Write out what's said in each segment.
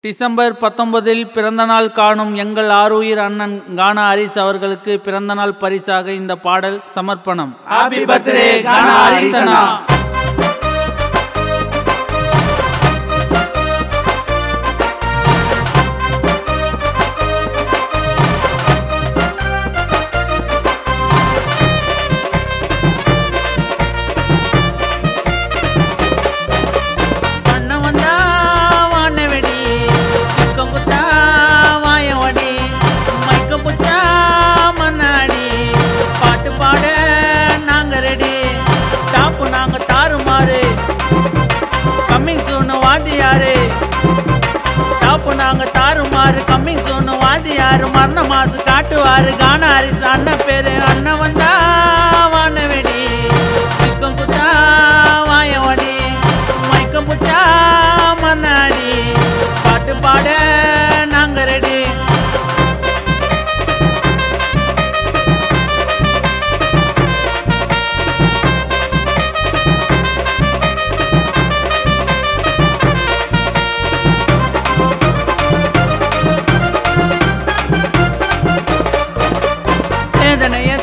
December 19 பிறந்தநாள் காணும் எங்கள் ஆருயிர் அண்ணன் கானா ஹரிஸ் அவர்களுக்கு பிறந்தநாள் பரிசாக இந்த பாடல் சமர்ப்பணம். ஹாப்பி பர்த்டே கானா ஹரிஸ் அண்ணா. கம்மிங் சூன் வாதியாரு டாப்பு நாங்க தாறுமாறு. கம்மிங் சூன் வாதியாரு மரண மாசு காட்டுவாரு. கானா ஹரிஸ் அண்ணன் பேரு. அண்ணன் வந்தா வானவெடி மயக்கம் புச்சா வாயவடி மயக்கம் புச்சா மன்னாடி பாட்டு பாட நாங்க ரெடி.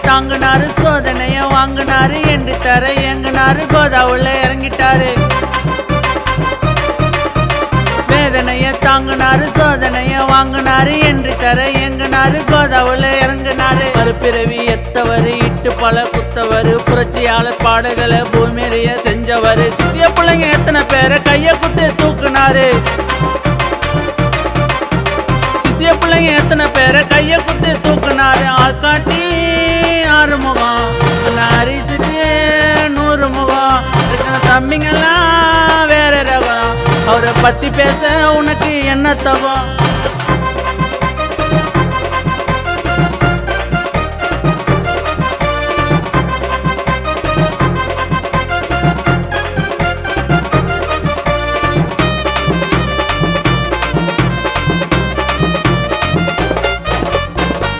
தாங்கினாரு சோதனைய வாங்கினாரு என்று தர எங்கினாரு. கோதாவுள்ள இறங்கிட்டாரு. வேதனைய தாங்கினாரு சோதனைய வாங்கினாரு என்று தர எங்கினாரு. கோதாவுள்ள இறங்கினாரு. மறுபிறவி எத்தவரு இட்டு பல குத்தவரு. புரட்சியாளர் பாடல்களை பூமியறிய செஞ்சவரு. சிசிய பிள்ளைங்க எத்தனை பேரை கைய குத்து தூக்குனாரு. சிசிய பிள்ளைங்க எத்தனை பேரை கைய குத்து தூக்குனாரு. ஆள்காட்டி ஆறுமுகம் ஹரிஸுக்கு 100 முகம். இருக்கிற தம்பிங்கெல்லாம் வேற ரகம். அவரை பத்தி பேச உனக்கு என்ன தகம்?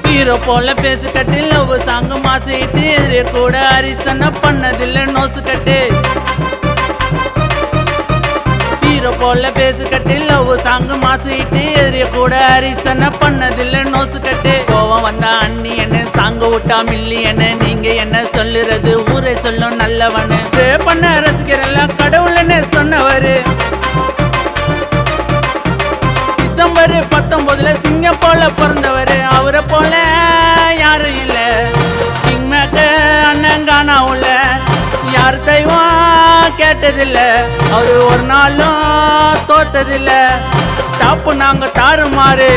ஹீரோ போல பேசு கட்டு லவ் சாங் மாசிட்டு எதிரே கூட ஹரிஸ் அண்ணா பண்ணதில்லை நோசு கட்டு. ஹீரோ போல பேசு கட்டு லவ் சாங் மாசிட்டு எதிரே கூட ஹரிஸ் அண்ணா பண்ணதில்லை நோசு கட்டு. கோவம் வந்தா அண்ணி என்ன சாங்க விட்டா மில்லி என்ன. நீங்க என்ன சொல்லுறது ஊரை சொல்லும் நல்லவனு. ப்ரே பண்ண ரசிகரெல்லாம் கடவுள்னு சொன்னவரு. டிசம்பர் 19 சிங்கம் போல பிறந்தவர். அவரை போல யாரும் இல்ல. கிங் மேக்க அண்ணன் கானா உள்ள யார் தெய்வம் கேட்டதில்ல. அவரு ஒரு நாளும் தோத்ததில்ல. டாப்பு நாங்க தாறுமாறு.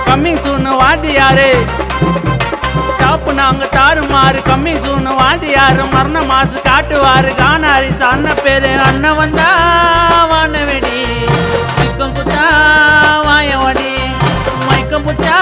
கம்மிங் சூன் வாதியாரு டாப்பு நாங்க தாறுமாறு. கம்மிங் சூன் வாதியாரு மரண மாசு காட்டுவாரு. கானா ஹரிஸ் அண்ணன் பேரு. அண்ணன் வந்தா வானவெடி மயக்கம் புச்சா வாயவடி மயக்கம் புச்சா